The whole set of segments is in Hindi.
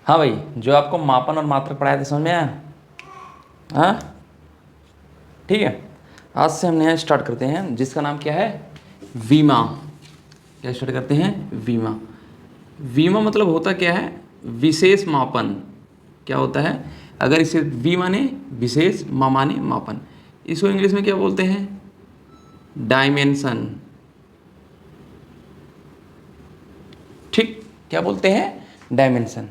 हाँ भाई, जो आपको मापन और मात्रक पढ़ाया था समझ में आया? हाँ ठीक है, आज से हम नया स्टार्ट करते हैं जिसका नाम क्या है, वीमा। क्या स्टार्ट करते हैं? वीमा। वीमा मतलब होता क्या है? विशेष मापन। क्या होता है? अगर इसे वी माने विशेष, मा माने मापन, इसको इंग्लिश में क्या बोलते हैं? डायमेंशन। ठीक, क्या बोलते हैं? डायमेंशन।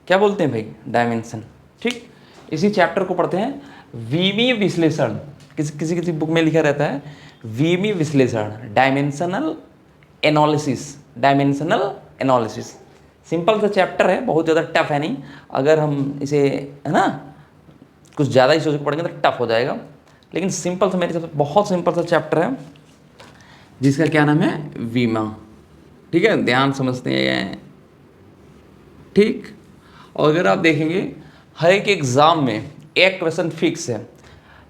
क्या बोलते हैं भाई? डायमेंशन। ठीक, इसी चैप्टर को पढ़ते हैं, वीमी विश्लेषण। किसी किसी किसी बुक में लिखा रहता है वीमी विश्लेषण, dimensional analysis. Dimensional analysis simple सा चैप्टर है, बहुत ज़्यादा टफ है नहीं। अगर हम इसे, है ना, कुछ ज़्यादा ही सोच के पढ़ेंगे तो टफ हो जाएगा, लेकिन सिंपल सा, मेरे हिसाब से बहुत सिंपल सा चैप्टर है जिसका क्या नाम है? वीमा। ठीक है, ध्यान समझते हैं। ठीक, और अगर आप देखेंगे हर एक एग्ज़ाम में एक क्वेश्चन फिक्स है।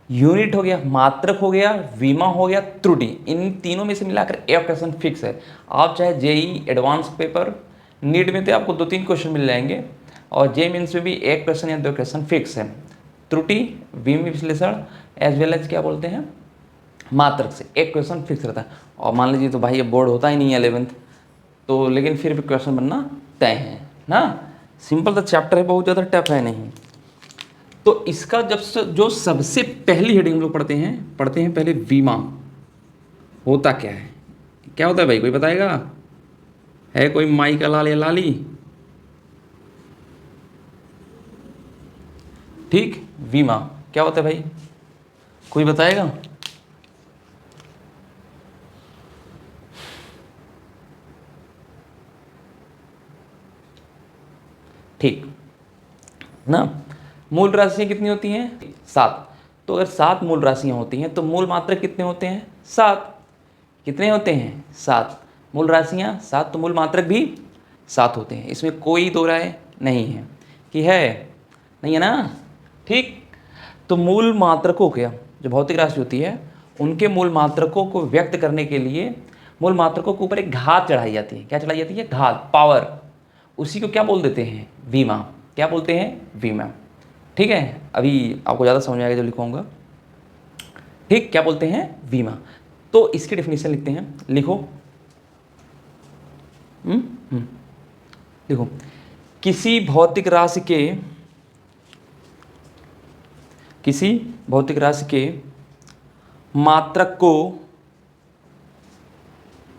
यूनिट हो गया, मात्रक हो गया, वीमा हो गया, त्रुटि, इन तीनों में से मिलाकर एक क्वेश्चन फिक्स है। आप चाहे जेई एडवांस पेपर, नीट में तो आपको 2-3 क्वेश्चन मिल जाएंगे, और जे मीन्स में भी एक क्वेश्चन या 2 क्वेश्चन फिक्स है। त्रुटि, वीमी विश्लेषण, एज वेल एज क्या बोलते हैं, मात्रक से एक क्वेश्चन फिक्स रहता है। और मान लीजिए तो भाई ये बोर्ड होता ही नहीं है 11th, तो लेकिन फिर भी क्वेश्चन बनना तय है ना। सिंपल सा चैप्टर है, बहुत ज़्यादा टफ है नहीं। तो इसका जो सबसे पहली हेडिंग हम लोग पढ़ते हैं पहले वीमा होता क्या है। क्या होता है भाई, कोई बताएगा? है कोई माई का लाल या लाली? ठीक, वीमा क्या होता है भाई, कोई बताएगा? ठीक ना, मूल राशियाँ कितनी होती हैं? 7। तो अगर 7 मूल राशियाँ होती हैं तो मूल मात्रक कितने होते हैं? 7। कितने होते हैं? 7। मूल राशियाँ 7 तो मूल मात्रक भी 7 होते हैं, इसमें कोई दो राय नहीं है कि है, नहीं है ना। ठीक, तो मूल मात्रकों के, जो भौतिक राशि होती है उनके मूल मात्रकों को व्यक्त करने के लिए मूल मात्रकों के ऊपर एक घात चढ़ाई जाती है। क्या चढ़ाई जाती है? घात, पावर। उसी को क्या बोल देते हैं? वीमा। क्या बोलते हैं? वीमा। ठीक है, अभी आपको ज़्यादा समझ में आएगा जो लिखूँगा। ठीक, क्या बोलते हैं? वीमा। तो इसकी डेफिनेशन लिखते हैं, लिखो। लिखो, किसी भौतिक राशि के मात्रक को,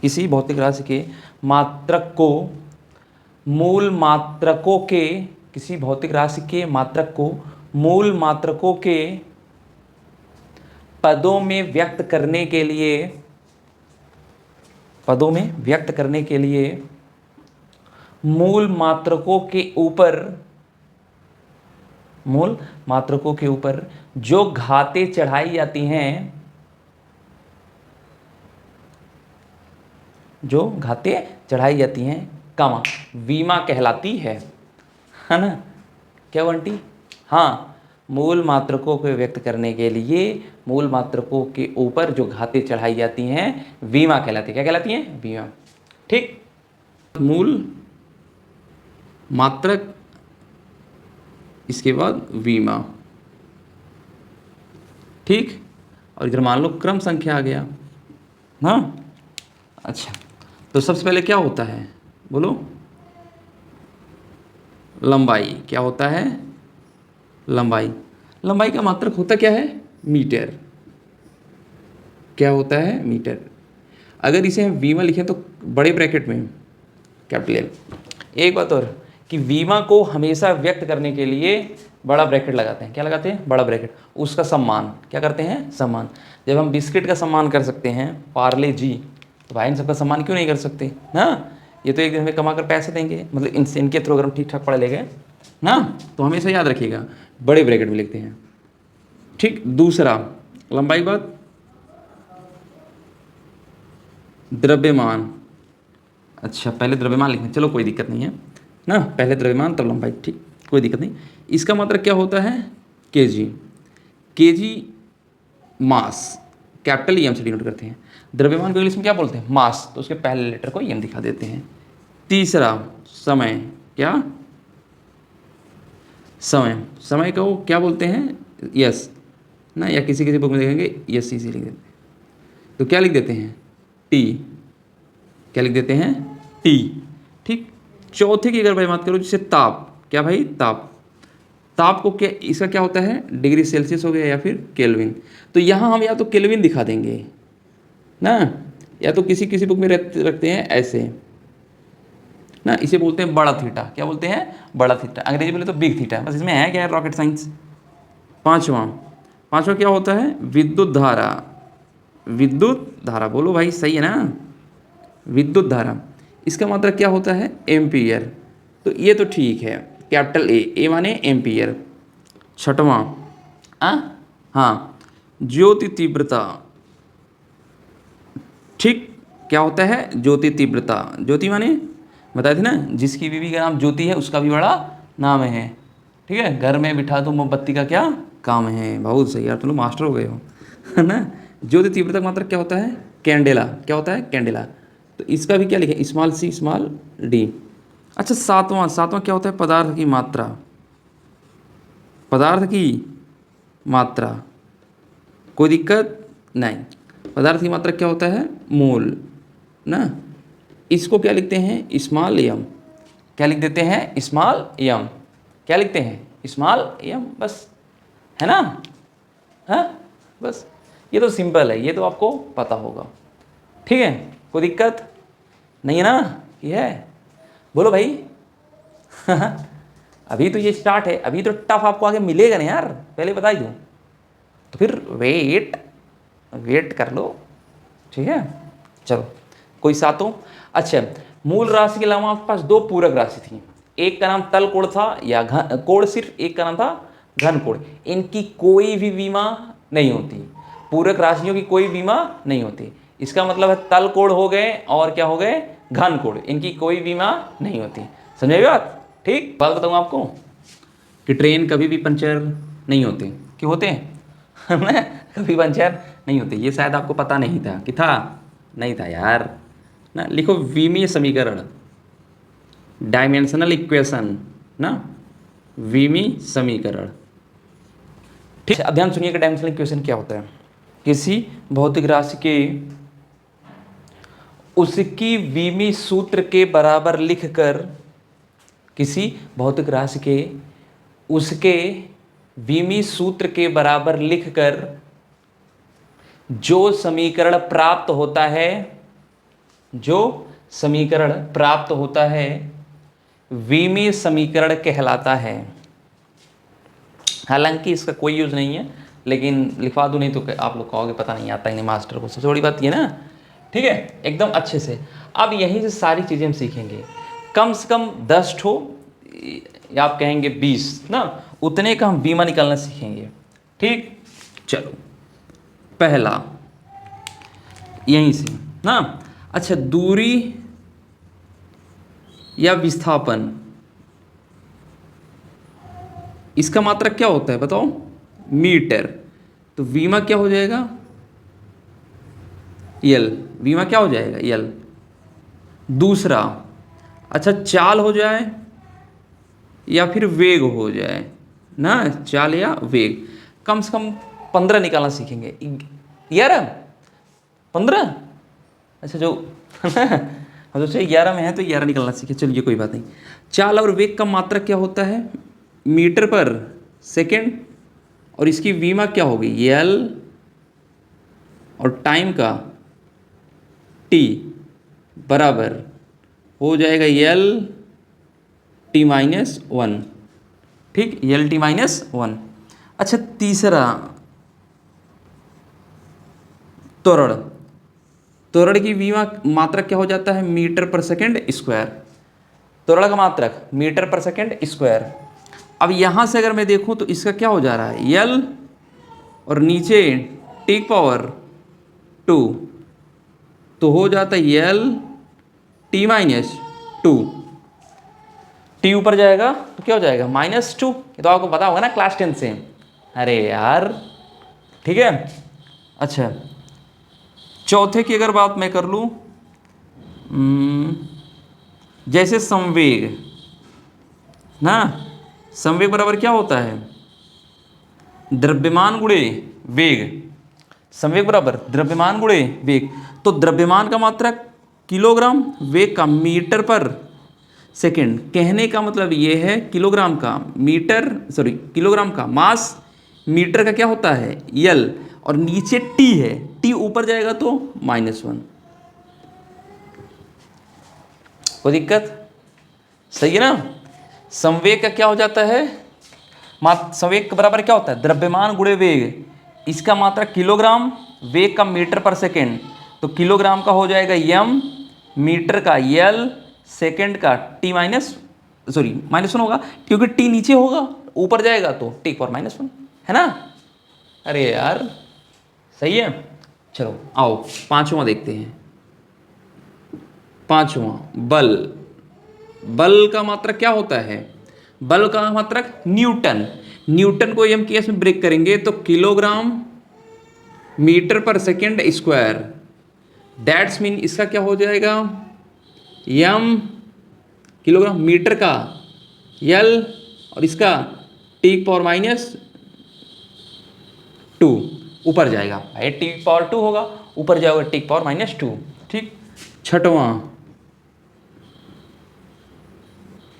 किसी भौतिक राशि के मात्रक को मूल मात्रकों के, किसी भौतिक राशि के मात्रक को मूल मात्रकों के पदों में व्यक्त करने के लिए मूल मात्रकों के ऊपर जो घातें चढ़ाई जाती हैं, कामा, वीमा कहलाती है ना। क्या बंटी? हाँ, मूल मात्रकों को व्यक्त करने के लिए मूल मात्रकों के ऊपर जो घातें चढ़ाई जाती हैं वीमा कहलाती है। क्या कहलाती हैं? वीमा। ठीक, मूल मात्रक, इसके बाद वीमा। ठीक, और इधर मान लो क्रम संख्या आ गया। हाँ, अच्छा, तो सबसे पहले क्या होता है, बोलो? लंबाई। क्या होता है? लंबाई का मात्रक होता क्या है? मीटर। क्या होता है? मीटर। अगर इसे हम वीमा लिखें तो बड़े ब्रैकेट में कैपिटल एल। एक बात और, कि वीमा को हमेशा व्यक्त करने के लिए बड़ा ब्रैकेट लगाते हैं। क्या लगाते हैं? बड़ा ब्रैकेट। उसका सम्मान क्या करते हैं? सम्मान। जब हम बिस्किट का सम्मान कर सकते हैं, पार्ले जी, तो भाई इन सबका सम्मान क्यों नहीं कर सकते ना। ये तो एक दिन में कमा कर पैसे देंगे, मतलब इनके थ्रू अगर हम ठीक ठाक पढ़ ले गए ना, तो हमेशा याद रखिएगा बड़े ब्रैकेट में लिखते हैं। ठीक, दूसरा लंबाई बात, द्रव्यमान। अच्छा, पहले द्रव्यमान लिखना, चलो कोई दिक्कत नहीं है ना, पहले द्रव्यमान तब लंबाई। ठीक, कोई दिक्कत नहीं। इसका मात्रक क्या होता है? केजी। केजी मास, कैपिटल एम से डिनोट करते हैं। द्रव्यमान को इंग्लिश में क्या बोलते हैं? मास, तो उसके पहले लेटर को एम दिखा देते हैं। तीसरा समय। क्या? समय, समय को क्या बोलते हैं, यस ना, या किसी किसी बुक में देखेंगे यस इसी लिख देते हैं, तो क्या लिख देते हैं, टी, क्या लिख देते हैं, टी। ठीक। चौथे की अगर भाई बात करो, जैसे ताप, क्या भाई, ताप, ताप को क्या, इसका क्या होता है, डिग्री सेल्सियस हो गया या फिर केल्विन। तो यहाँ हम या तो केल्विन दिखा देंगे ना, या तो किसी किसी बुक में रखते हैं ऐसे ना, इसे बोलते हैं बड़ा थीटा, क्या बोलते हैं, बड़ा थीटा, अंग्रेजी बोले तो बिग थीटा। बस इसमें है क्या है, रॉकेट साइंस। पांचवा, पांचवा क्या होता है, विद्युत धारा, विद्युत धारा, बोलो भाई सही है ना, विद्युत धारा, इसका मतलब क्या होता है, एम्पियर। तो ये तो ठीक है, कैपिटल ए माने एम्पियर। छठवां, हाँ, ज्योति तीव्रता, ठीक, क्या होता है, ज्योति तीव्रता, ज्योति माने बताए थे ना, जिसकी बीवी का नाम ज्योति है उसका भी बड़ा नाम है। ठीक है, घर में बिठा दो मोमबत्ती का क्या काम है, बहुत सही यार, तुम लोग मास्टर हो गए हो, है ना। ज्योति तीव्रता का मतलब क्या होता है, कैंडेला, क्या होता है, कैंडेला। तो इसका भी क्या लिखे, स्मॉल सी स्मॉल डी। अच्छा सातवां, सातवां क्या होता है, पदार्थ की मात्रा, पदार्थ की मात्रा, कोई दिक्कत नहीं। पदार्थ की मात्रा क्या होता है, मोल ना, इसको क्या लिखते हैं, स्मॉल एम, क्या लिख देते हैं, स्मॉल एम, क्या लिखते हैं, स्मॉल एम, बस, है ना, हाँ बस, ये तो सिंपल है, ये तो आपको पता होगा। ठीक है, कोई दिक्कत नहीं है ना, ये है, बोलो भाई। अभी तो ये स्टार्ट है, अभी तो टफ आपको आगे मिलेगा ना यार, पहले बता ही दूँ, तो फिर वेट कर लो। ठीक है, चलो कोई सातों। अच्छा, मूल राशि के अलावा आपके पास दो पूरक राशि थी, एक का नाम तल कोण था या घन कोण, सिर्फ एक का नाम था घन कोण। इनकी कोई भी बीमा नहीं होती, पूरक राशियों की कोई बीमा नहीं होती। इसका मतलब है तल कोण हो गए और क्या हो गए, घन कोण, इनकी कोई बीमा नहीं होती। समझे बात। ठीक, बात बताऊँ आपको कि ट्रेन कभी भी पंचर नहीं होते, क्यों होते हैं, कभी पंचर नहीं होते। ये शायद आपको पता नहीं था, कि था, नहीं था यार ना। लिखो विमीय समीकरण, डायमेंशनल इक्वेशन ना, विमीय समीकरण। ठीक है, अब ध्यान सुनिए कि डायमेंशनल इक्वेशन क्या होता है। किसी भौतिक राशि के उसकी विमीय सूत्र के बराबर लिखकर, किसी भौतिक राशि के उसके विमीय सूत्र के बराबर लिखकर जो समीकरण प्राप्त होता है, जो समीकरण प्राप्त होता है विमीय समीकरण कहलाता है। हालांकि इसका कोई यूज नहीं है, लेकिन लिखवा दूं, नहीं तो आप लोग कहोगे पता नहीं आता ही नहीं मास्टर को, सबसे बड़ी बात ये ना। ठीक है, एकदम अच्छे से। अब यहीं से सारी चीज़ें हम सीखेंगे, कम से कम 10 ठो या आप कहेंगे 20 ना, उतने का हम बीमा निकालना सीखेंगे। ठीक, चलो पहला यहीं से ना। अच्छा, दूरी या विस्थापन, इसका मात्रक क्या होता है बताओ, मीटर। तो बीमा क्या हो जाएगा, यल, बीमा क्या हो जाएगा, यल। दूसरा, अच्छा चाल हो जाए या फिर वेग हो जाए ना, चाल या वेग, कम से कम 15 निकालना सीखेंगे। 11, 15, अच्छा जो हम सोचे 11 में है तो 11 निकालना सीखे, चलिए कोई बात नहीं। चाल और वेग का मात्रक क्या होता है, मीटर पर सेकेंड, और इसकी बीमा क्या होगी, यल, और टाइम का टी बराबर हो जाएगा यल टी माइनस 1। ठीक, यल टी माइनस 1। अच्छा तीसरा, त्वरण, त्वरण की बीमा मात्रक क्या हो जाता है, मीटर पर सेकेंड स्क्वायर, त्वरण का मात्रक मीटर पर सेकेंड स्क्वायर। अब यहाँ से अगर मैं देखूँ तो इसका क्या हो जा रहा है, यल और नीचे टी पावर 2, तो हो जाता है यल टी माइनस 2, टी ऊपर जाएगा तो क्या हो जाएगा, -2। ये तो आपको पता होगा ना क्लास 10 से, अरे यार। ठीक है, अच्छा चौथे की अगर बात मैं कर लूँ, जैसे संवेग ना, संवेग बराबर क्या होता है? द्रव्यमान गुणे वेग। संवेग बराबर द्रव्यमान गुणे वेग। तो द्रव्यमान का मात्रक किलोग्राम, वेग का मीटर पर सेकेंड। कहने का मतलब ये है किलोग्राम का मीटर, सॉरी किलोग्राम का मास, मीटर का क्या होता है यल, और नीचे टी है, टी ऊपर जाएगा तो -1। कोई दिक्कत? सही है ना? संवेग का क्या हो जाता है? संवेग के बराबर क्या होता है? द्रव्यमान गुणे वेग। इसका मात्रा किलोग्राम, वेग का मीटर पर सेकेंड। तो किलोग्राम का हो जाएगा यम, मीटर का यल, सेकेंड का टी -1 होगा, क्योंकि टी नीचे होगा, ऊपर जाएगा तो टी पर -1, है ना? अरे यार सही है। चलो आओ पांचवा देखते हैं। पांचवा बल। बल का मात्रक क्या होता है? बल का मात्रक न्यूटन। न्यूटन को हम केस में ब्रेक करेंगे तो किलोग्राम मीटर पर सेकेंड स्क्वायर। दैट्स मीन इसका क्या हो जाएगा? यम किलोग्राम मीटर का यल, और इसका T⁻², ऊपर जाएगा भाई T⁻², होगा ऊपर जाएगा T⁻²। ठीक। छठवां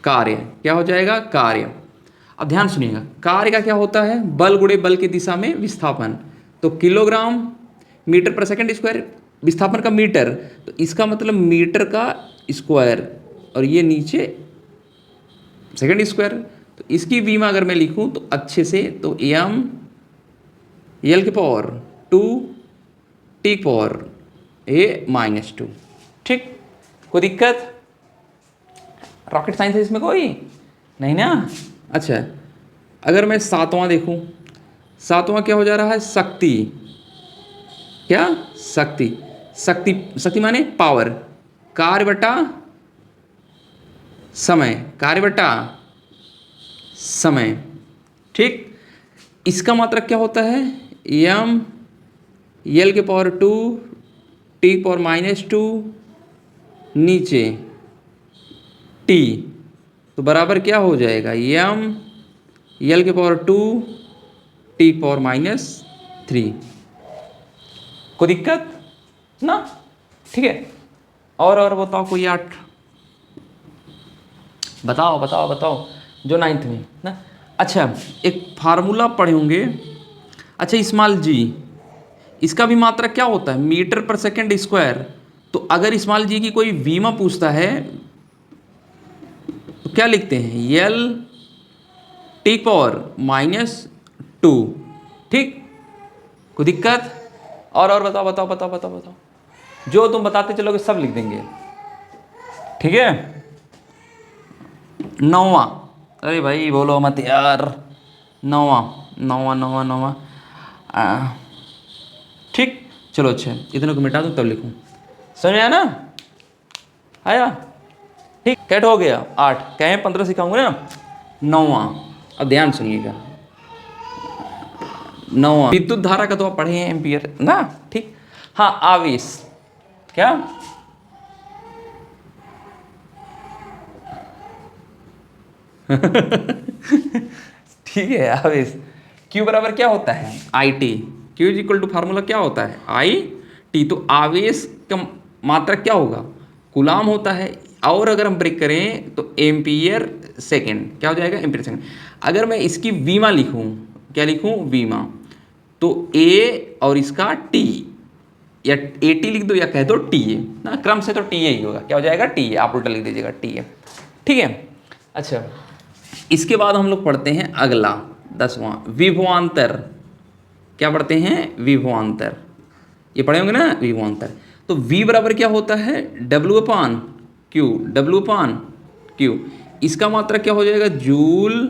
कार्य क्या हो जाएगा? कार्य। अब ध्यान सुनिएगा, कार्य का क्या होता है? बल गुणे बल की दिशा में विस्थापन। तो किलोग्राम मीटर पर सेकंड स्क्वायर, विस्थापन का मीटर, तो इसका मतलब मीटर का स्क्वायर, और ये नीचे सेकंड स्क्वायर। तो इसकी बीमा अगर मैं लिखूं तो अच्छे से, तो एम यल के पावर 2 टी पावर -2। ठीक, कोई दिक्कत? रॉकेट साइंस है इसमें कोई नहीं ना? अच्छा, अगर मैं सातवां देखूं, सातवां क्या हो जा रहा है? शक्ति। क्या? शक्ति। शक्ति, शक्ति माने पावर। कार्य बटा समय, कार्य बटा समय। ठीक, इसका मात्रक क्या होता है? यम यल के पावर 2 टी पावर -2 नीचे टी, तो बराबर क्या हो जाएगा? यम यल के पावर 2 टी पावर -3। कोई दिक्कत ना? ठीक है। और बताओ कोई 8, बताओ जो 9th में ना। अच्छा, एक फार्मूला पढ़े होंगे। अच्छा, स्मॉल जी, इसका भी मात्रक क्या होता है? मीटर पर सेकेंड स्क्वायर। तो अगर स्मॉल जी की कोई वीमा पूछता है तो क्या लिखते हैं? यल टी पावर -2। ठीक, कोई दिक्कत? और बताओ। जो तुम बताते चलोगे सब लिख देंगे। ठीक है। 9वां, अरे भाई बोलो मत यार। 9वां। ठीक, चलो अच्छा, इतने को मिटा दूँ तब लिखूँ। समझ आया ना? आया? ठीक, कैट हो गया 8, कहें 15 सिखाऊंगा ना। 9वां, अब ध्यान सुनिएगा। 9वां विद्युत धारा का तो आप पढ़े हैं, एम्पियर ना। ठीक, हाँ आवेश। क्या? ठीक है, आवेश। Q बराबर क्या होता है? IT। Q is equal to formula क्या होता है? IT। तो आवेश का मात्रक क्या होगा? कूलाम होता है। और अगर हम ब्रेक करें तो एम्पियर सेकेंड, क्या हो जाएगा? Ampere second. अगर मैं इसकी वीमा लिखूं, क्या लिखूं? वीमा। तो A और इसका T, या AT लिख दो या कह दो TA ना, क्रम से तो TA ही होगा। क्या हो जाएगा? TA, आप उल्टा लिख दीजिएगा TA। ठीक है। अच्छा, इसके बाद हम लोग पढ़ते हैं अगला 10वां, विभवांतर। क्या पढ़ते हैं? विभवांतर। ये पढ़े होंगे ना, विभवांतर। तो V बराबर क्या होता है? W/Q। W/Q, इसका मात्रा क्या हो जाएगा? जूल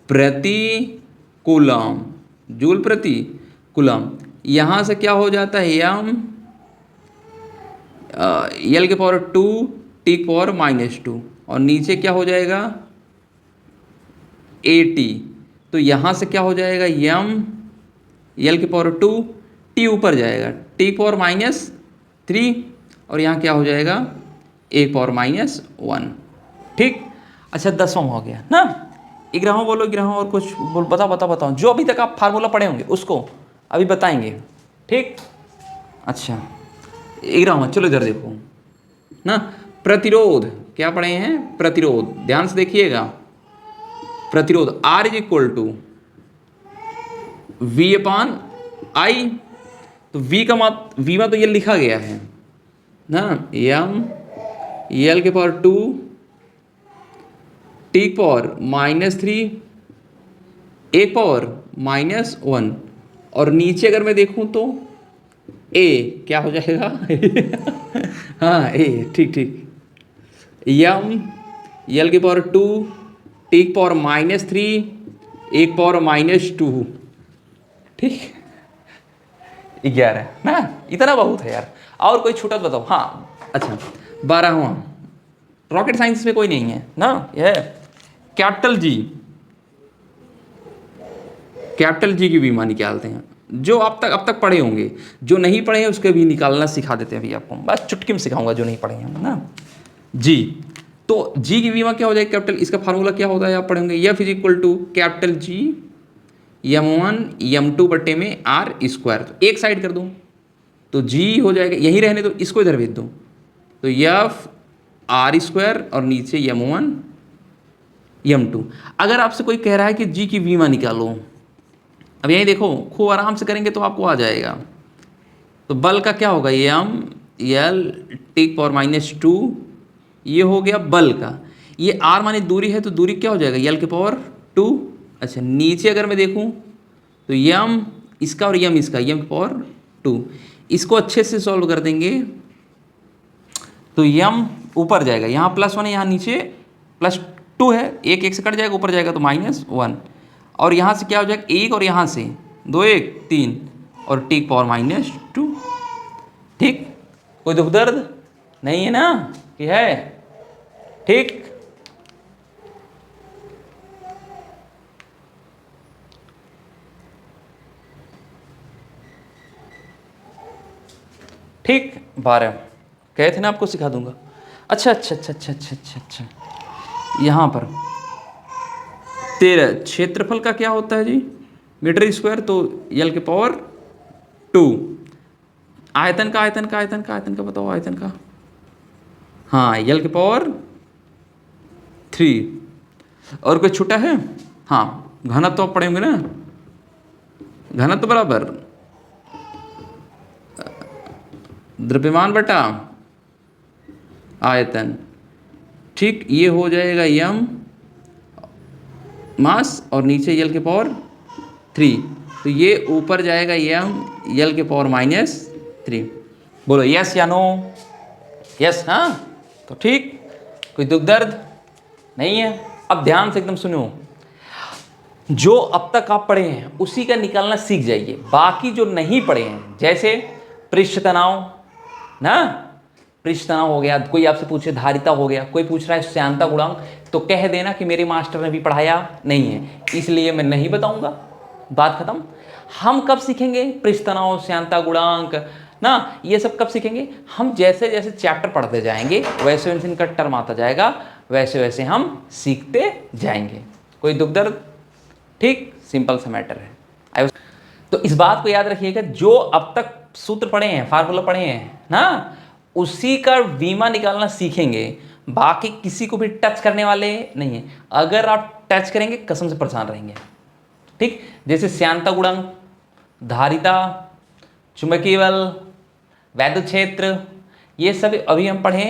प्रति कूलम। जूल प्रति कूलम। यहाँ से क्या हो जाता है? यम यल के पावर 2 टी पावर -2, और नीचे क्या हो जाएगा? AT। तो यहाँ से क्या हो जाएगा? यम यल के पावर 2 टी ऊपर जाएगा टी पावर -3, और यहाँ क्या हो जाएगा? A power -1। ठीक। अच्छा, 10वां हो गया ना। ग्राहों बोलो, ग्राहों और कुछ बोल, बताओ जो अभी तक आप फार्मूला पढ़े होंगे उसको अभी बताएंगे, ठीक। अच्छा ग्राहों, चलो इधर देखो ना, प्रतिरोध क्या पढ़े हैं, प्रतिरोध, ध्यान से देखिएगा। प्रतिरोध R is equal to V upon I, तो V का V में तो ये लिखा गया है ना, m L के पावर 2 T की पावर -3 एक पावर -1, और नीचे अगर मैं देखूं तो A क्या हो जाएगा हाँ A, ठीक, m L की पावर 2 T की पावर -3 एक पावर -2, ठीक, 11 ना, इतना बहुत है यार। और कोई छूटा तो बताओ। हाँ अच्छा 12वां, रॉकेट साइंस में कोई नहीं है ना, यह कैपिटल जी की बीमा निकालते हैं, जो अब तक पढ़े होंगे, जो नहीं पढ़े हैं उसके भी निकालना सिखा देते हैं अभी आपको, बस चुटकी में सिखाऊंगा जो नहीं पढ़े हैं ना। जी, तो जी की बीमा क्या हो जाएगी कैपिटल, इसका फार्मूला क्या होता है आप पढ़ेंगे, F is equal to capital G m1 m2 बट्टे में r स्क्वायर, तो एक साइड कर दूं तो g हो जाएगा, यहीं रहने दो, इसको इधर भेज दो, तो f r स्क्वायर और नीचे m1 m2। अगर आपसे कोई कह रहा है कि g की बीमा निकालो, अब यहीं देखो खूब आराम से करेंगे तो आपको आ जाएगा। तो बल का क्या होगा, m l t की पावर -2, ये हो गया बल का, ये r माने दूरी है तो दूरी क्या हो जाएगा l की पावर 2। अच्छा नीचे अगर मैं देखूं तो m इसका और m इसका, m की पावर 2, इसको अच्छे से सॉल्व कर देंगे तो m ऊपर जाएगा, यहाँ +1 है, यहाँ नीचे +2 है, एक से कट जाएगा, ऊपर जाएगा तो -1, और यहाँ से क्या हो जाएगा 1, और यहाँ से 2 1 3 और t की पावर -2, ठीक। कोई दुख दर्द नहीं है ना, कि है, ठीक। ठीक 12 कहे थे ना आपको सिखा दूंगा। अच्छा, यहाँ पर 13 क्षेत्रफल का क्या होता है जी, मीटर स्क्वायर, तो l के पावर 2। आयतन का बताओ, आयतन का, हाँ l के पावर 3। और कोई छूटा है, हाँ घनत्व तो आप पढ़े होंगे ना, घनत्व बराबर द्रव्यमान बटा आयतन, ठीक, ये हो जाएगा m मास और नीचे l के पावर 3, तो ये ऊपर जाएगा m l के पावर -3। बोलो यस या नो, यस, हाँ तो ठीक, कोई दुख दर्द नहीं है। अब ध्यान से एकदम सुनो, जो अब तक आप पढ़े हैं उसी का निकालना सीख जाइए, बाकी जो नहीं पढ़े हैं, जैसे पृष्ठ तनाव ना, पृष्ठ तनाव हो गया, कोई आपसे पूछे धारिता हो गया, कोई पूछ रहा है श्यानता गुणांक, तो कह देना कि मेरे मास्टर ने भी पढ़ाया नहीं है इसलिए मैं नहीं बताऊंगा, बात खत्म। हम कब सीखेंगे पृष्ठ तनाव, श्यानता गुणांक ना, ये सब कब सीखेंगे, हम जैसे जैसे चैप्टर पढ़ते जाएंगे वैसे वैसे इनका टर्म आता जाएगा, वैसे वैसे हम सीखते जाएंगे, कोई दुख दर्द, ठीक, सिंपल सा मैटर है। तो इस बात को याद रखिएगा, जो अब तक सूत्र पढ़े हैं, फार्मूला पढ़े हैं ना, उसी का बीमा निकालना सीखेंगे, बाकी किसी को भी टच करने वाले नहीं है। अगर आप टच करेंगे कसम से परेशान रहेंगे, ठीक। जैसे श्यानता गुणांक, धारिता, चुंबकीय बल, वैद्युत क्षेत्र, ये सब अभी हम पढ़े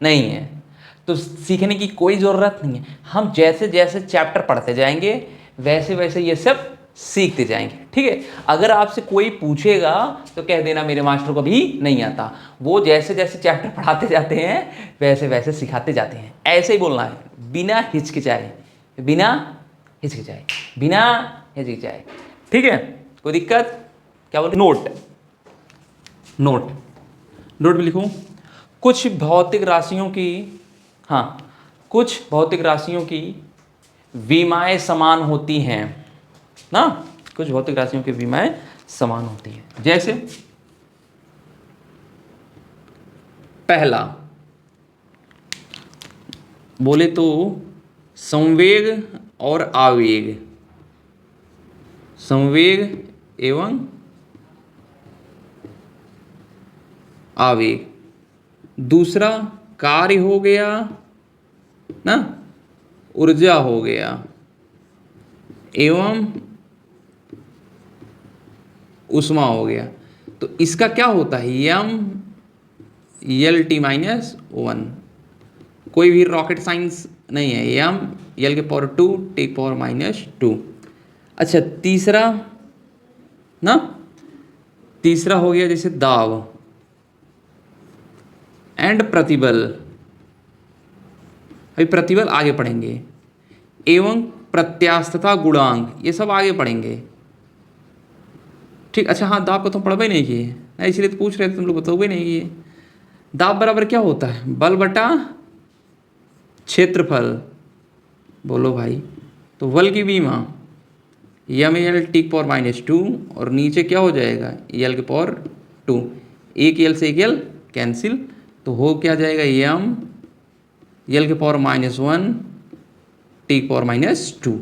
नहीं है, तो सीखने की कोई ज़रूरत नहीं है। हम जैसे जैसे चैप्टर पढ़ते जाएंगे वैसे वैसे ये सब सीखते जाएंगे, ठीक है। अगर आपसे कोई पूछेगा तो कह देना मेरे मास्टर को भी नहीं आता, वो जैसे जैसे चैप्टर पढ़ाते जाते हैं वैसे वैसे सिखाते जाते हैं, ऐसे ही बोलना है, बिना हिचकिचाए, बिना हिचकिचाए, बिना हिचकिचाए, ठीक है। कोई दिक्कत, क्या बोले, नोट में लिखूं, कुछ भौतिक राशियों की, हाँ कुछ भौतिक राशियों की विमाएँ समान होती हैं ना, कुछ भौतिक राशियों की विमाएँ समान होती हैं। जैसे पहला बोले तो संवेग और आवेग, संवेग एवं आवेग। दूसरा कार्य हो गया ना, ऊर्जा हो गया एवं ऊष्मा हो गया। तो इसका क्या होता है, यम यल टी माइनस वन। कोई भी रॉकेट साइंस नहीं है, यम यल के पावर 2 टी पावर माइनस 2। अच्छा तीसरा ना, तीसरा हो गया जैसे दाब एंड प्रतिबल, अभी प्रतिबल आगे पढ़ेंगे, एवं प्रत्यास्थता गुणांक, ये सब आगे पढ़ेंगे। ठीक, अच्छा हाँ दाब को तुम पढ़ नहीं किए ना, इसलिए तो पूछ रहे थे, तुम लोग बताओ नहीं किए। दाब बराबर क्या होता है, बल बटा क्षेत्रफल। बोलो भाई, तो बल की बीमा M L T power minus 2 और नीचे क्या हो जाएगा, यल के पावर 2। एक यल से एक यल कैंसिल, तो हो क्या जाएगा, यम यल के power minus 1 T power minus 2,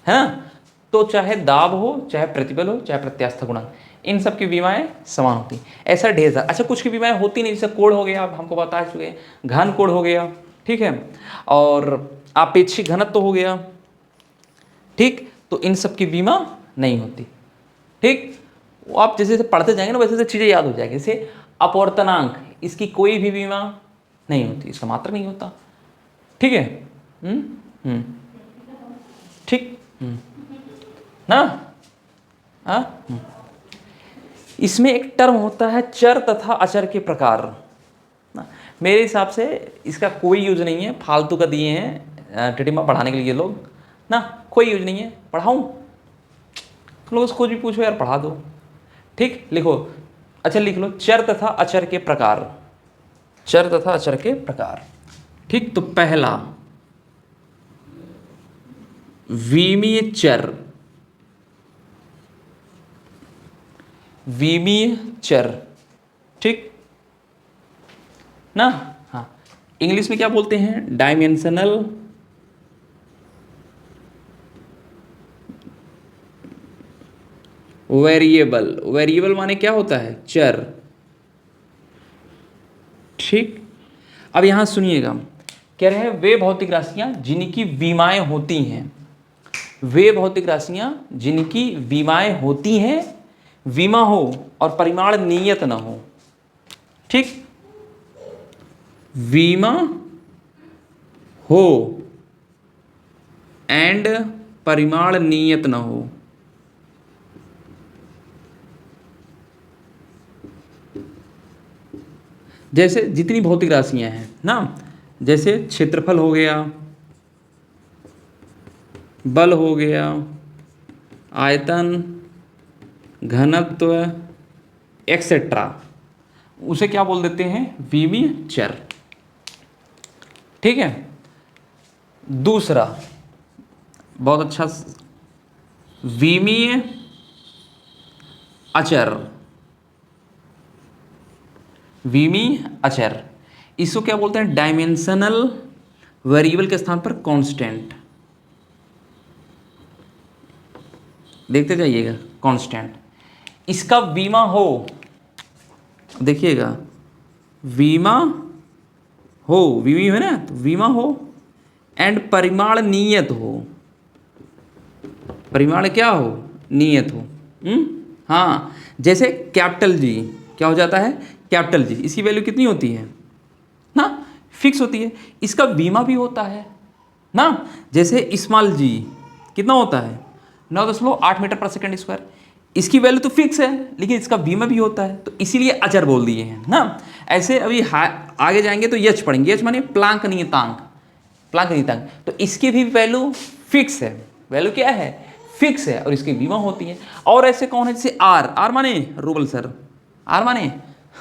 है ना। तो चाहे दाब हो, चाहे प्रतिबल हो, चाहे प्रत्यास्थ गुणांक, इन सब की विमाएं समान होती हैं। ऐसा ढेर सारा। अच्छा कुछ की विमाएं होती नहीं, जैसे कोण हो गया, आप हमको बता चुके हैं, घन कोण हो गया, ठीक है, और आपेक्षिक घनत्व हो गया, ठीक, तो इन सब की बीमा नहीं होती। ठीक, वो आप जैसे जैसे पढ़ते जाएंगे ना वैसे वैसे चीज़ें याद हो जाएगी। जैसे अपवर्तनांक, इसकी कोई भी बीमा नहीं होती, इसका मात्रक नहीं होता। ठीक है, ठीक ना। हाँ, इसमें एक टर्म होता है चर तथा अचर के प्रकार ना। मेरे हिसाब से इसका कोई यूज नहीं है, फालतू का दिए हैं टिटिमा पढ़ाने के लिए लोग ना, कोई यूज नहीं है। पढ़ाऊँ, तुम लोग कुछ भी पूछो यार, पढ़ा दो। ठीक, लिखो, अच्छा लिख लो, चर तथा अचर के प्रकार, चर तथा अचर के प्रकार। ठीक, तो पहला विमीय चर, विमीय चर, ठीक ना। हाँ, इंग्लिश में क्या बोलते हैं, डायमेंशनल वेरिएबल। वेरिएबल माने क्या होता है, चर। ठीक, अब यहां सुनिएगा, कह रहे हैं वे भौतिक राशियां जिनकी विमाएं होती हैं, वे भौतिक राशियां जिनकी विमाएं होती हैं, विमा हो और परिमाण नियत न हो। ठीक, विमा हो एंड परिमाण नियत न हो। जैसे जितनी भौतिक राशियां हैं ना, जैसे क्षेत्रफल हो गया, बल हो गया, आयतन, घनत्व एक्सेट्रा, उसे क्या बोल देते हैं, विमीय चर। ठीक है, दूसरा बहुत अच्छा, विमीय अचर, विमीय अचर, इसको क्या बोलते हैं, डायमेंशनल वेरिएबल के स्थान पर कांस्टेंट। देखते जाइएगा, कांस्टेंट। इसका बीमा हो, देखिएगा, बीमा हो, विमी है ना, तो बीमा हो एंड परिमाण नियत हो। परिमाण क्या हो, नियत हो। हाँ, जैसे कैपिटल जी क्या हो जाता है, कैपिटल जी, इसकी वैल्यू कितनी होती है ना, फिक्स होती है। इसका बीमा भी होता है ना, जैसे स्मॉल जी कितना होता है, 9.8 मीटर पर सेकंड स्क्वायर। इसकी वैल्यू तो फिक्स है, लेकिन इसका बीमा भी होता है, तो इसीलिए अचर बोल दिए हैं ना। ऐसे अभी आगे जाएंगे तो यच पढ़ेंगे, यच माने प्लांक नियतांक, प्लांक नियतांक, तो इसकी भी वैल्यू फिक्स है। वैल्यू क्या है, फिक्स है, और इसकी बीमा होती है। और ऐसे कौन है, जैसे आर, आर माने रूबल सर, आर माने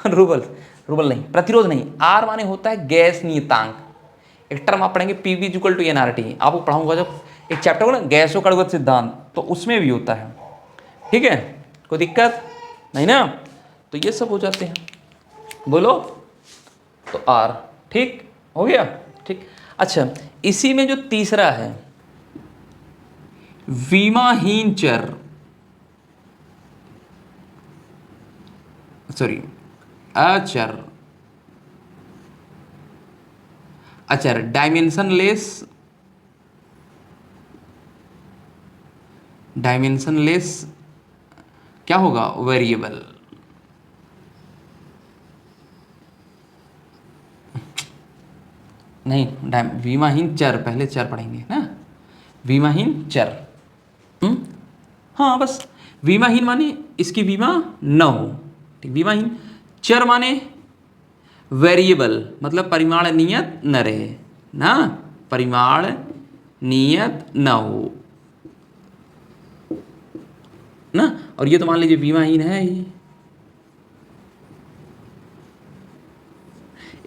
रूबल, रूबल नहीं, प्रतिरोध नहीं, आर माने होता है गैस नियतांक। एक टर्म आप पढ़ेंगे पीवी इक्वल टू एनआरटी, आपको पढ़ाऊंगा जब एक चैप्टर हो ना गैसों का सिद्धांत, तो उसमें भी होता है। ठीक है, कोई दिक्कत नहीं ना, तो ये सब हो जाते हैं। बोलो, तो आर, ठीक हो गया। ठीक, अच्छा इसी में जो तीसरा है विमाहीन चर, सॉरी अचर, अचर डायमेंशनलेस, डायमेंशनलेस क्या होगा, वेरिएबल। नहीं, विमाहीन चर, पहले चर पढ़ेंगे ना, विमाहीन चर। हाँ बस, विमाहीन माने इसकी विमा न हो, ठीक, विमाहीन चर माने वेरिएबल, मतलब परिमाण नियत न रहे ना, परिमाण नियत न हो ना। और ये तो मान लीजिए विमाहीन है ही।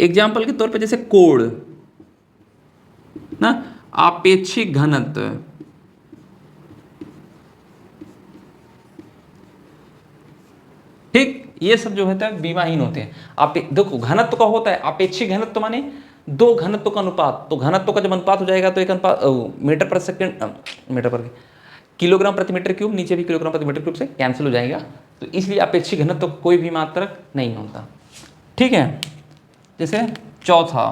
एग्जाम्पल के तौर पे जैसे कोण ना, आपेक्षिक घनत्व, ठीक, ये सब जो होता है विमाहीन होते हैं। आप देखो घनत्व का होता है आपेक्षिक घनत्व, माने दो घनत्व का अनुपात, तो घनत्व का जब अनुपात हो जाएगा तो एक अनुपात मीटर पर सेकंड, मीटर पर किलोग्राम प्रति मीटर क्यूब, नीचे भी किलोग्राम प्रति मीटर क्यूब से कैंसिल हो जाएगा, तो इसलिए अपेक्षिक घनत्व कोई भी मात्रक नहीं होता, ठीक है। जैसे चौथा,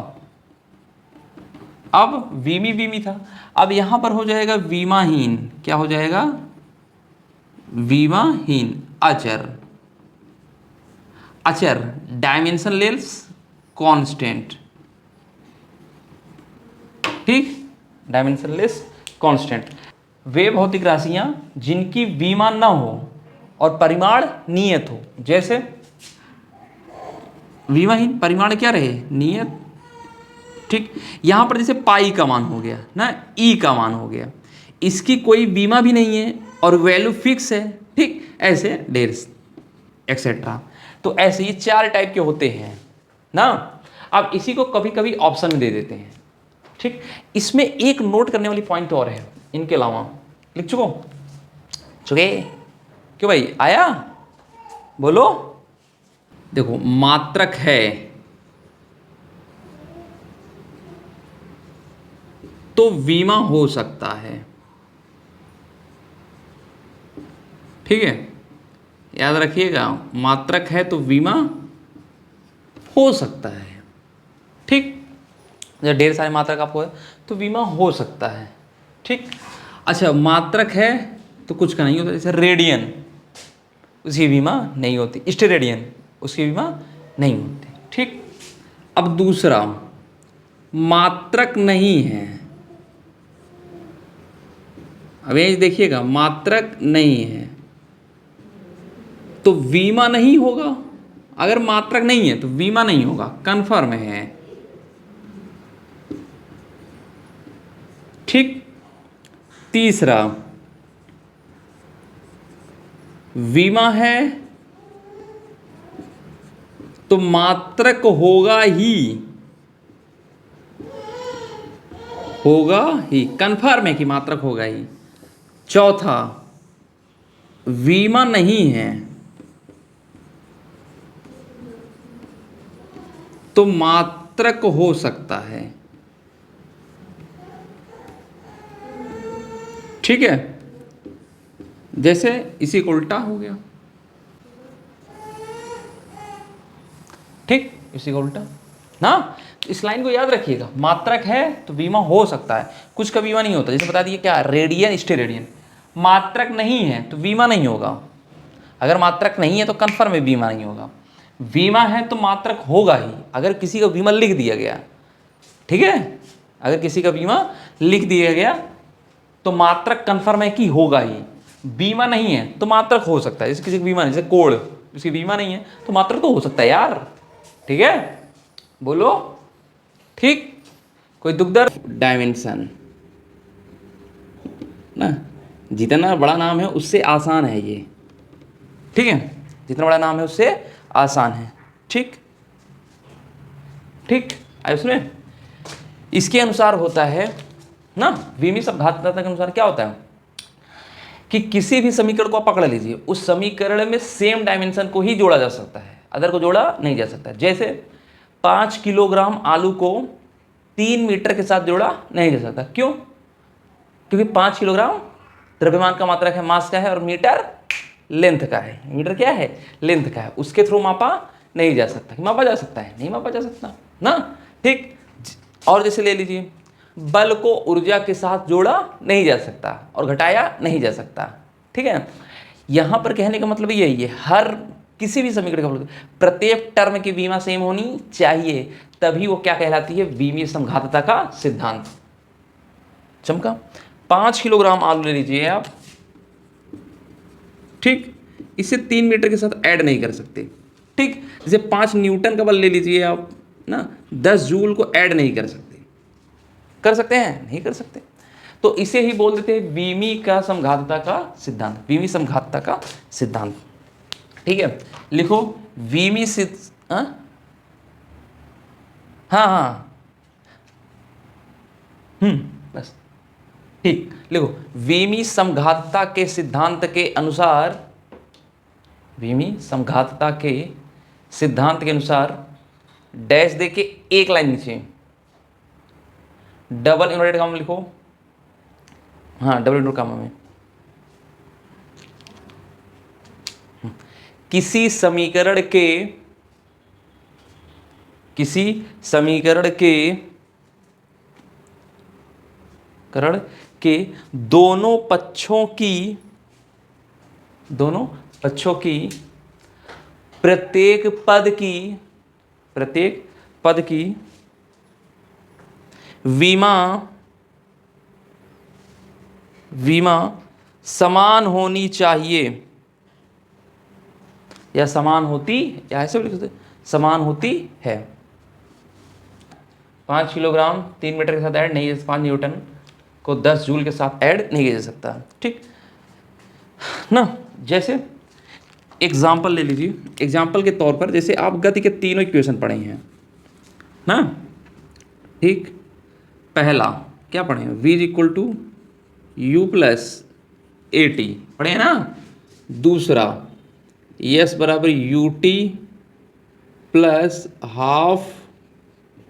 अब वीमी था, अब यहां पर हो जाएगा विमाहीन, क्या हो जाएगा, विमाहीन अचर, अचर डायमेंशनलेस कांस्टेंट, ठीक, डायमेंशनलेस कांस्टेंट, वे भौतिक राशियां जिनकी विमा न हो और परिमाण नियत हो, जैसे विमाहीन परिमाण क्या रहे, नियत, ठीक। यहां पर जैसे पाई का मान हो गया ना, ई का मान हो गया, इसकी कोई बीमा भी नहीं है और वैल्यू फिक्स है, ठीक, ऐसे ढेर एक्सेट्रा। तो ऐसे ये चार टाइप के होते हैं ना। अब इसी को कभी कभी ऑप्शन में दे देते हैं, ठीक। इसमें एक नोट करने वाली पॉइंट और है, इनके अलावा लिख चुके क्यों भाई, आया, बोलो। देखो मात्रक है तो विमा हो सकता है, ठीक है, याद रखिएगा, मात्रक है तो विमा हो सकता है, ठीक। जब ढेर सारे मात्रक आपको है तो विमा हो सकता है, ठीक। अच्छा मात्रक है तो कुछ का नहीं होता, जैसे रेडियन, उसकी बीमा नहीं होती, स्टेरेडियन, उसकी बीमा नहीं होती, ठीक। अब दूसरा, मात्रक नहीं है, अब ये देखिएगा, मात्रक नहीं है तो बीमा नहीं होगा, अगर मात्रक नहीं है तो बीमा नहीं होगा, कन्फर्म है, ठीक। तीसरा, विमा है तो मात्रक होगा ही, कन्फर्म है कि मात्रक होगा ही। चौथा, विमा नहीं है तो मात्रक हो सकता है, ठीक है। जैसे इसी को उल्टा हो गया, ठीक, इसी को उल्टा ना। इस लाइन को याद रखिएगा, मात्रक है तो बीमा हो सकता है, कुछ का बीमा नहीं होता, जैसे बता दिए क्या, रेडियन स्टेरेडियन। मात्रक नहीं है तो बीमा नहीं होगा, अगर मात्रक नहीं है तो कन्फर्म है बीमा नहीं होगा। बीमा है तो मात्रक होगा ही, अगर किसी का बीमा लिख दिया गया, ठीक है, अगर किसी का बीमा लिख दिया गया तो मात्रक कन्फर्म है कि होगा ही। बीमा नहीं है तो मात्रक हो सकता है, जैसे किसी का बीमा नहीं, जैसे कोड, उसकी बीमा नहीं है तो मात्रक तो हो सकता है यार, ठीक है, बोलो, ठीक। कोई दुख दर्द, डायमेंशन ना, जितना बड़ा नाम है उससे आसान है ये, ठीक है, जितना बड़ा नाम है उससे आसान है, ठीक, ठीक। आइए उसमें इसके अनुसार होता है ना, विमी सब घात के अनुसार क्या होता है कि किसी भी समीकरण को आप पकड़ लीजिए, उस समीकरण में सेम डायमेंशन को ही जोड़ा जा सकता है, अदर को जोड़ा नहीं जा सकता। जैसे 5 किलोग्राम आलू को 3 मीटर के साथ जोड़ा नहीं जा सकता। क्यों? क्योंकि 5 किलोग्राम द्रव्यमान का मात्रक है, मास का है, और मीटर लेंथ का है। मीटर क्या है? लेंथ का है। उसके थ्रू मापा नहीं जा सकता। मापा जा सकता है? नहीं मापा जा सकता ना। ठीक। और जैसे ले लीजिए, बल को ऊर्जा के साथ जोड़ा नहीं जा सकता और घटाया नहीं जा सकता। ठीक है। यहां पर कहने का मतलब यही है, हर किसी भी समीकरण का प्रत्येक टर्म की विमा सेम होनी चाहिए, तभी वो क्या कहलाती है? विमीय समघातता का सिद्धांत। चमका। 5 किलोग्राम आलू ले लीजिए आप, ठीक, इसे 3 मीटर के साथ ऐड नहीं कर सकते। ठीक। जैसे 5 न्यूटन का बल ले लीजिए आप ना, 10 जूल को ऐड नहीं कर सकते। कर सकते हैं? नहीं कर सकते। तो इसे ही बोल देते हैं विमी का समघातता का सिद्धांत, विमी समघातता का सिद्धांत। ठीक है। लिखो विमी सिद्ध, हाँ हाँ, बस ठीक। लिखो विमी समघातता के सिद्धांत के अनुसार, विमी समघातता के सिद्धांत के अनुसार डैश दे के एक लाइन नीचे डबल इन्वर्टेड कॉमा लिखो। हाँ, डबल इन्वर्टेड कॉमा में किसी समीकरण के दोनों पक्षों की प्रत्येक पद की विमा समान होनी चाहिए, या समान होती, या ऐसे लिख सकते, समान होती है। 5 किलोग्राम 3 मीटर के साथ ऐड नहीं, 5 न्यूटन को 10 जूल के साथ ऐड नहीं किया जा सकता। ठीक ना। जैसे एग्जाम्पल ले लीजिए, एग्जाम्पल के तौर पर जैसे आप गति के तीनों इक्वेशन पढ़े हैं ना। ठीक। पहला क्या पढ़े हैं? v equal to u plus a t पढ़े हैं ना। दूसरा यस बराबर u t plus half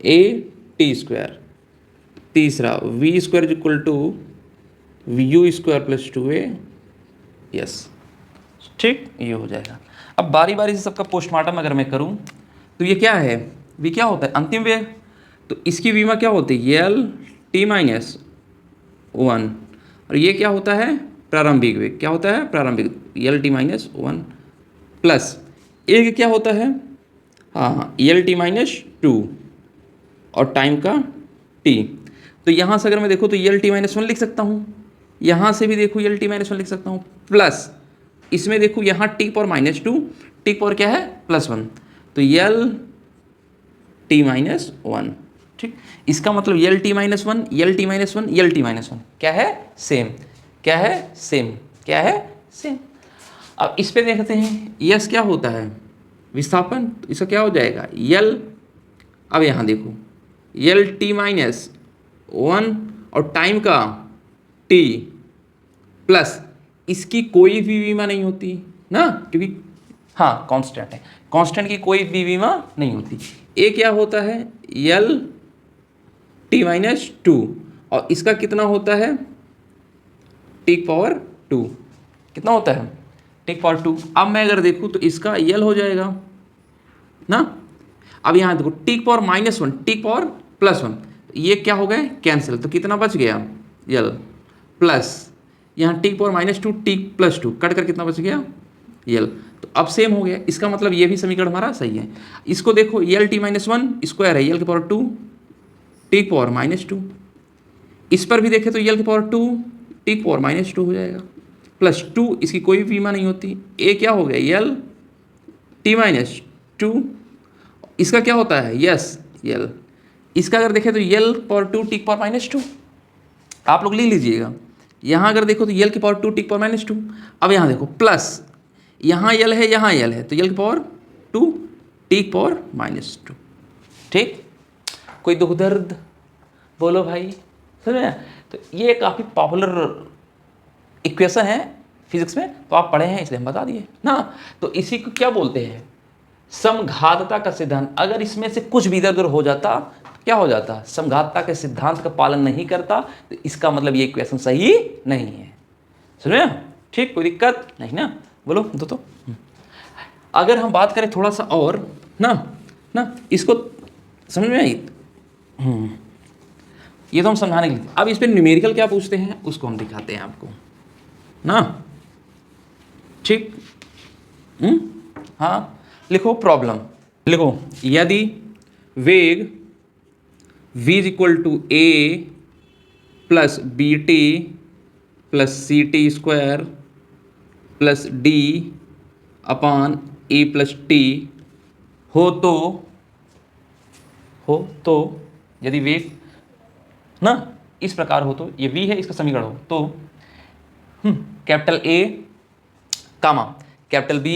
a t square. तीसरा v square equal to u square plus 2a s. ठीक, ये हो जाएगा। अब बारी बारी से सबका पोस्टमार्टम अगर मैं करूं तो ये क्या है? वी क्या होता है? अंतिम वेग। तो इसकी विमा क्या होती है? यल टी माइनस 1। और ये क्या होता है? प्रारंभिक वेग। क्या होता है? प्रारंभिक, यल टी माइनस 1 प्लस एक क्या होता है? हाँ, यल टी माइनस 2 और टाइम का टी। तो यहाँ से अगर मैं देखूँ तो यल टी माइनस 1 लिख सकता हूँ, यहाँ से भी देखूँ यल टी माइनस 1 लिख सकता हूँ, प्लस इसमें देखूँ यहाँ T power minus 2, T power क्या है? प्लस 1। तो यल टी माइनस 1। ठीक। इसका मतलब यल टी माइनस 1, यल टी माइनस 1, यल टी माइनस 1 क्या है? सेम। क्या है? सेम। क्या है? सेम। अब इस पे देखते हैं यस क्या होता है? विस्थापन। तो इसका क्या हो जाएगा? यल, अब यहाँ देखो यल टी माइनस 1 और टाइम का टी प्लस, इसकी कोई भी विमा नहीं होती ना, क्योंकि हाँ कांस्टेंट है, कांस्टेंट की कोई भी विमा नहीं होती। ए क्या होता है? यल टी माइनस 2 और इसका कितना होता है? T power 2। कितना होता है? T power 2। अब मैं अगर देखूँ तो इसका यल हो जाएगा ना। अब यहाँ देखो T power minus 1, T power plus 1, ये क्या हो गए? कैंसिल। तो कितना बच गया? यल प्लस यहाँ T power minus 2, T plus 2 cut कर कितना बच गया? यल। तो अब सेम हो गया। इसका मतलब ये भी समीकरण हमारा सही है। इसको देखो यल टी माइनस 1 स्क्वायर है यल की पावर 2 टी पावर माइनस 2। इस पर भी देखें तो यल की पावर 2 टी पावर माइनस 2 हो जाएगा, प्लस 2, इसकी कोई बीमा नहीं होती। ए क्या हो गया? यल टी माइनस 2। इसका क्या होता है? S L. इसका अगर देखें तो यल पावर 2 टी पावर माइनस 2। आप लोग लिख लीजिएगा। यहाँ अगर देखो तो यल की पावर 2 टी पावर माइनस 2। अब यहाँ देखो प्लस, यहाँ यल है यहाँ यल है, तो यल की पावर 2 टी पावर माइनस 2। ठीक। कोई दुख दर्द बोलो भाई, समझ में? तो ये काफ़ी पॉपुलर इक्वेशन है फिजिक्स में, तो आप पढ़े हैं इसलिए हम बता दिए ना। तो इसी को क्या बोलते हैं? समघातता का सिद्धांत। अगर इसमें से कुछ भी इधर उधर हो जाता क्या हो जाता, समघातता के सिद्धांत का पालन नहीं करता, तो इसका मतलब ये इक्वेशन सही नहीं है। सुन रहे हो? ठीक, कोई दिक्कत नहीं ना, बोलो तो। अगर हम बात करें थोड़ा सा और ना इसको समझ में आई, ये तो हम समझाने के लिए, अब इस पर न्यूमेरिकल क्या पूछते हैं उसको हम दिखाते हैं आपको ना। ठीक, हाँ, लिखो प्रॉब्लम, लिखो यदि वेग v is equal to a plus B T plus C T square plus D upon A plus T हो तो यदि वेग ना इस प्रकार हो, तो ये v है, इसका समीकरण हो तो capital A comma capital B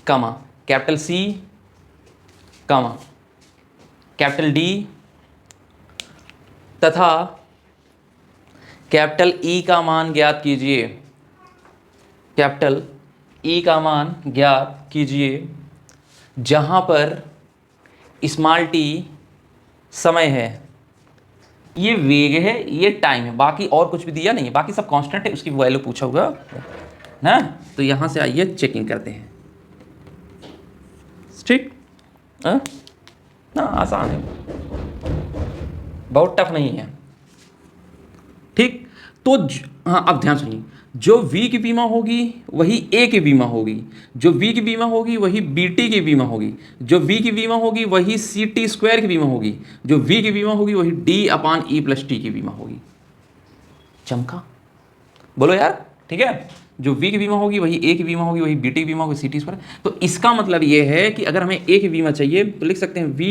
comma capital C comma capital D तथा कैपिटल E का मान ज्ञात कीजिए, कैपिटल E का मान ज्ञात कीजिए जहां पर स्मॉल t समय है, ये वेग है, ये टाइम है, बाकी और कुछ भी दिया नहीं है, बाकी सब कांस्टेंट है, उसकी वैल्यू पूछा होगा ना। तो यहां से आइए चेकिंग करते हैं। ठीक ना, आसान है, बहुत टफ नहीं है। ठीक, तो हाँ अब ध्यान सुनिए, जो v की बीमा होगी वही a की बीमा होगी, जो v की बीमा होगी वही bt की बीमा होगी, जो v की बीमा होगी वही ct स्क्वायर की बीमा होगी, जो v की बीमा होगी वही d upon e plus T की बीमा होगी। चमका, बोलो यार, ठीक है, जो v की बीमा होगी वही a की बीमा होगी, वही bt की बीमा होगी, ct स्क्वायर। तो इसका मतलब ये है कि अगर हमें a की बीमा चाहिए तो लिख सकते हैं v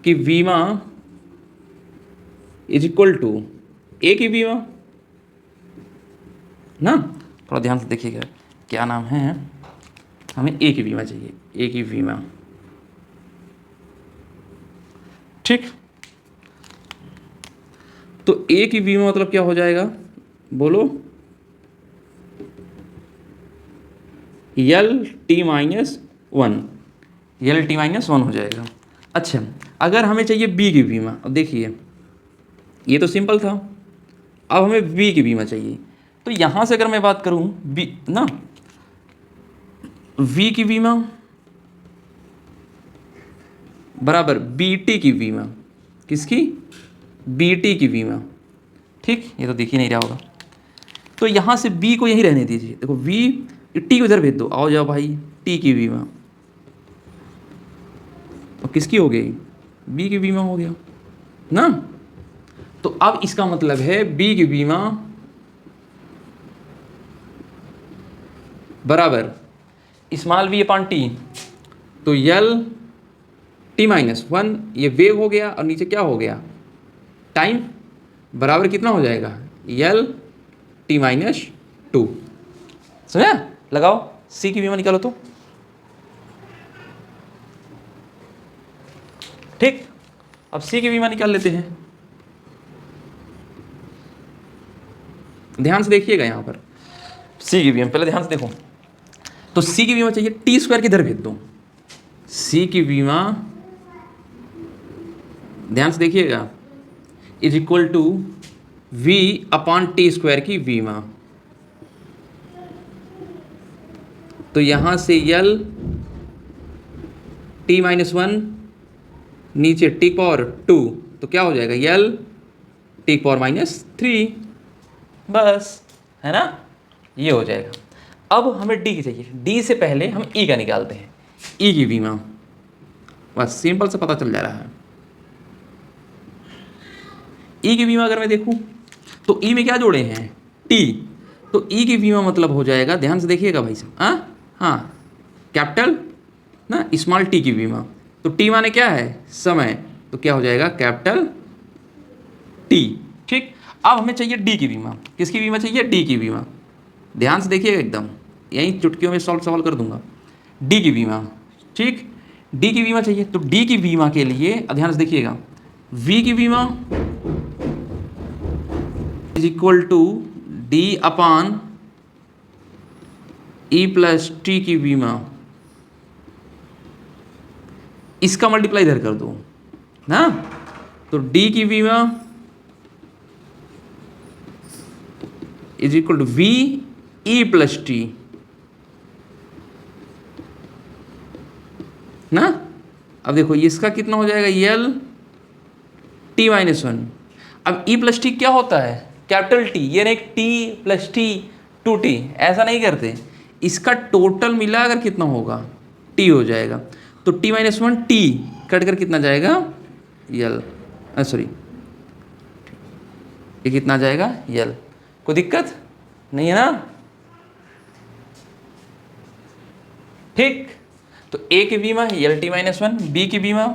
की बीमा इज इक्वल टू a की बीमा ना। थोड़ा ध्यान से देखिएगा, क्या नाम है, हमें a की बीमा चाहिए, a की बीमा। ठीक, तो a की बीमा मतलब क्या हो जाएगा, बोलो, यल टी माइनस वन हो जाएगा। अच्छा, अगर हमें चाहिए b की बीमा, अब देखिए ये तो सिंपल था, अब हमें v की बीमा चाहिए, तो यहां से अगर मैं बात करूं b ना, v की बीमा बराबर bt की बीमा, किसकी, bt की बीमा। ठीक, ये तो दिख ही नहीं रहा होगा, तो यहां से b को यहीं रहने दीजिए, देखो v t को इधर भेज दो, आओ जाओ भाई, t की बीमा, तो किसकी हो गई, b की बीमा हो गया ना। तो अब इसका मतलब है b की बीमा बराबर स्मॉल v अपान टी, तो यल टी माइनस वन, ये वेव हो गया, और नीचे क्या हो गया, टाइम, बराबर कितना हो जाएगा, यल टी माइनस टू। समझा, लगाओ, c की बीमा निकालो तो। ठीक, अब c की बीमा निकाल लेते हैं, ध्यान से देखिएगा यहां पर c की बीमा, पहले ध्यान से देखो, तो c की बीमा चाहिए, टी स्क्वायर किधर भेज दो, c की बीमा ध्यान से देखिएगा is equal to v upon T square की बीमा, तो यहां से यल टी माइनस वन, नीचे टी पावर टू, तो क्या हो जाएगा, यल टी पावर माइनस थ्री, बस, है ना, ये हो जाएगा। अब हमें d की चाहिए, d से पहले हम e का निकालते हैं, e की बीमा, बस सिंपल से पता चल जा रहा है। e की बीमा अगर मैं देखूं तो e में क्या जोड़े हैं, t, तो e की बीमा मतलब हो जाएगा, ध्यान से देखिएगा भाई साहब, हाँ कैपिटल ना स्मॉल t की बीमा, तो t माने क्या है, समय, तो क्या हो जाएगा, कैपिटल t। ठीक, अब हमें चाहिए d की बीमा, किसकी बीमा चाहिए, d की बीमा, ध्यान से देखिएगा एकदम, यहीं चुटकियों में सवाल कर दूंगा, d की बीमा। ठीक, d की बीमा चाहिए, तो d की बीमा के लिए ध्यान से देखिएगा, v की बीमा is equal to d upon e plus T की बीमा, इसका मल्टीप्लाई इधर कर दो, ना। तो डी की बीमा is equal to V E plus T ना। अब देखो इसका कितना हो जाएगा, यल टी माइनस वन। अब ई प्लस टी क्या होता है, कैपिटल टी, ये नहीं T plus T two T, ऐसा नहीं करते। इसका टोटल मिला अगर कितना होगा, टी हो जाएगा। तो T minus one T cut कर कितना जाएगा, यल, सॉरी ये कितना जाएगा, यल। कोई दिक्कत नहीं है ना, ठीक। तो ए की बीमा यल टी माइनस वन, बी की बीमा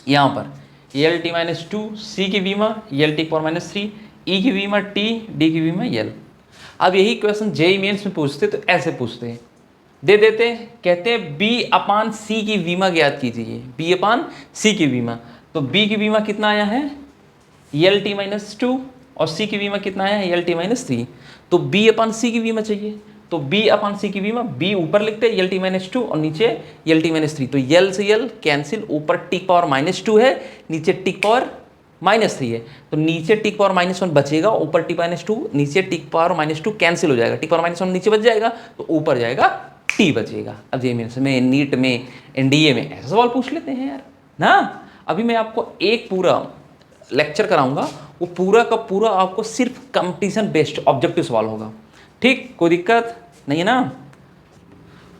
यहाँ पर यल टी माइनस टू, सी की बीमा यल टी पावर माइनस थ्री, ई की बीमा टी, डी की बीमा यल। अब यही क्वेश्चन जेईई मेंस में पूछते तो ऐसे पूछते हैं, दे देते, कहते हैं बी अपान सी की बीमा ज्ञात कीजिए, बी अपान सी की बीमा। तो बी की बीमा कितना आया है, यल टी माइनस टू, और सी की बीमा कितना आया है, यल टी माइनस थ्री। तो बी अपान सी की बीमा चाहिए, तो बी अपान सी की बीमा, बी ऊपर लिखते हैं यल टी माइनस टू और नीचे यल टी माइनस थ्री। तो यल से यल कैंसिल, ऊपर टी पावर माइनस टू है, नीचे टी पावर माइनस थ्री है। तो नीचे टी पावर माइनस वन बचेगा, ऊपर टी माइनस टू, नीचे T power minus to cancel हो जाएगा, टी पावर माइनस वन नीचे बच जाएगा, तो ऊपर जाएगा टी बचेगा। अब ये में नीट में एनडीए में ऐसा सवाल पूछ लेते हैं यार ना। अभी मैं आपको एक पूरा लेक्चर कराऊंगा, वो पूरा का पूरा आपको सिर्फ कंपटीशन बेस्ड ऑब्जेक्टिव सवाल होगा, ठीक। कोई दिक्कत नहीं है ना।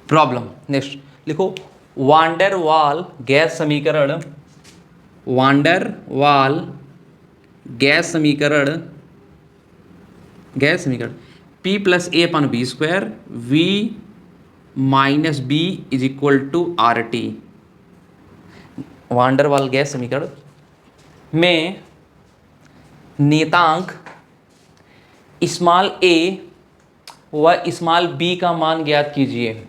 प्रॉब्लम नेक्स्ट लिखो, वांडर वाल गैस समीकरण, वांडर वाल गैस समीकरण, गैस समीकरण P plus A upon B square V minus B is equal to R T. वांडर वाल गैस समीकरण में नियतांक स्मॉल ए व स्मॉल बी का मान ज्ञात कीजिए,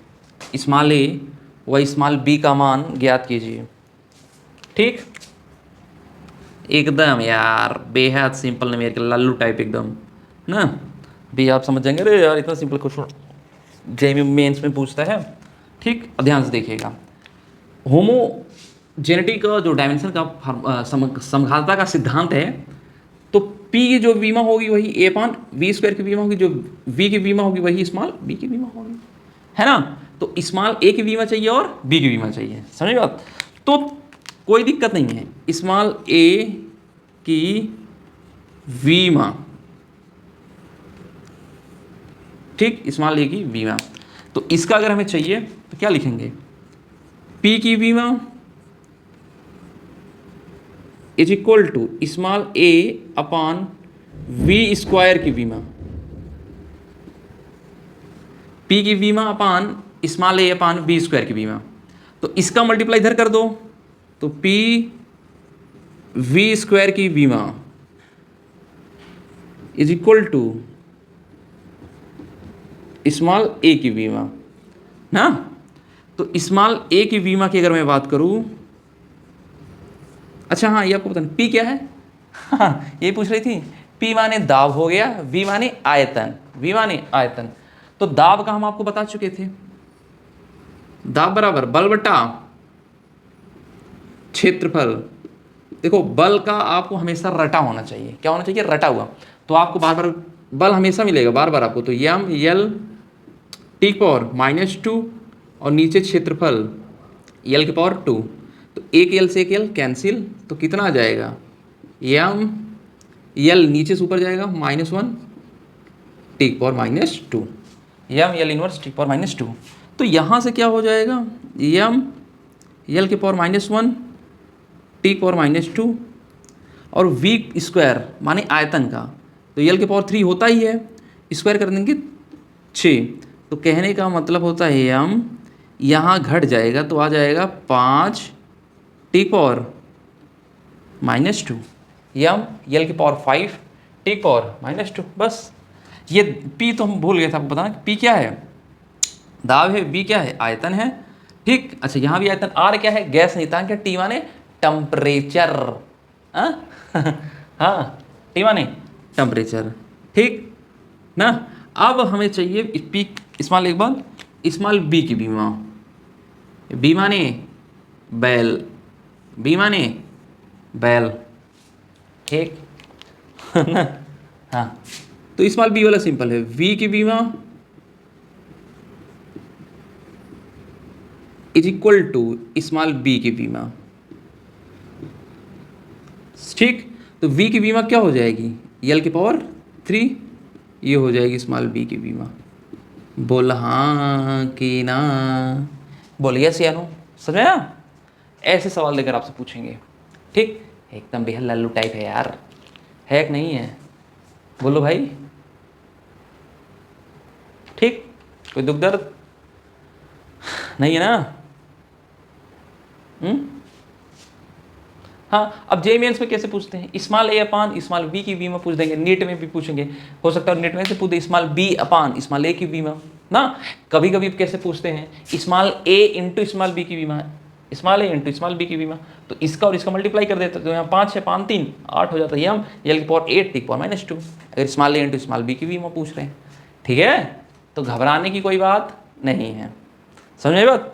स्मॉल ए व स्मॉल बी का मान ज्ञात कीजिए, ठीक। एकदम यार बेहद सिंपल न्यूमेरिकल लल्लू टाइप एकदम ना, भी आप समझ जाएंगे, अरे यार इतना सिंपल क्वेश्चन जेईई मेंस में पूछता है, ठीक। ध्यान से देखिएगा, होमोजेनिटी का जो डायमेंशन का समघातता का सिद्धांत है, तो P की जो बीमा होगी वही ए पान वी स्क्वायर की बीमा होगी, जो V की बीमा होगी वही स्मॉल B की बीमा होगी, है ना। तो स्मॉल A की बीमा चाहिए और B की बीमा चाहिए, समझ बात। तो कोई दिक्कत नहीं है, स्मॉल A की बीमा, ठीक, स्मॉल A की बीमा। तो इसका अगर हमें चाहिए तो क्या लिखेंगे, P की बीमा is equal to small a upon V square की बीमा, P की बीमा upon small a upon V square की बीमा। तो इसका मल्टीप्लाई इधर कर दो, तो P वी स्क्वायर की बीमा is equal to small a की बीमा ना। तो स्मॉल a की बीमा की अगर मैं बात करूं, अच्छा हाँ ये आपको पता नहीं P क्या है, हाँ ये पूछ रही थी। P माने दाब हो गया, V माने आयतन, V माने आयतन। तो दाब का हम आपको बता चुके थे, दाब बराबर बल बटा क्षेत्रफल। देखो बल का आपको हमेशा रटा होना चाहिए, क्या होना चाहिए, रटा हुआ। तो आपको बार बार बल हमेशा मिलेगा बार बार आपको, तो यम यल टी पावर माइनस टू और नीचे क्षेत्रफल यल के पावर टू। तो एक यल से एक यल कैंसिल, तो कितना आ जाएगा, यम यल नीचे से ऊपर जाएगा minus one T power minus two, M L inverse T power minus two. तो यहाँ से क्या हो जाएगा, यम यल के power minus one T power minus two और वी स्क्वायर माने आयतन का, तो यल के पावर थ्री होता ही है, स्क्वायर कर देंगे 6। तो कहने का मतलब होता है यम यहाँ घट जाएगा तो आ जाएगा 5 T power minus two, M यल की power 5 T power minus to. बस ये P तो हम भूल गए थे आपको बताना, P क्या है, दाब है, B क्या है, आयतन है, ठीक। अच्छा यहाँ भी आयतन, R क्या है, गैस नियतांक है, T माने टेम्परेचर, हाँ T माने टेम्परेचर, ठीक ना। अब हमें चाहिए P स्मॉल एक बार स्मॉल B की बीमा, B माने बैल, B माने बैल, ठीक ना। हाँ, तो स्मॉल बी वाला सिंपल है, वी की बीमा is equal to small B की बीमा, ठीक। तो v की बीमा क्या हो जाएगी, l की पावर 3, ये हो जाएगी स्मॉल b की बीमा। बोल हाँ कि ना, बोलिए यस या नो, समझ आया। ऐसे सवाल लेकर आपसे पूछेंगे, ठीक। एकदम बेहद लल्लू टाइप है यार, है कि नहीं है, बोलो भाई, ठीक। कोई दुख दर्द नहीं है ना। हाँ, अब जे मेंस में कैसे पूछते हैं, स्मॉल ए अपान स्मॉल बी की बीमा पूछ देंगे, नीट में भी पूछेंगे, हो सकता है नीट में से पूछ दे स्मॉल बी अपान स्मॉल ए की बीमा ना। कभी कभी कैसे पूछते हैं, स्मॉल ए इंटू स्मॉल बी की बीमा, स्मॉल ए इंटू स्मॉल बी की बीमा, तो इसका और इसका मल्टीप्लाई कर देते, तो यहाँ 5 है 5 3 8 हो जाता है, हम यल की पावर 8 टी पावर -2, अगर स्मॉल ए इंटू स्मॉल बी की बीमा पूछ रहे हैं, ठीक है। तो घबराने की कोई बात नहीं है, समझे बात।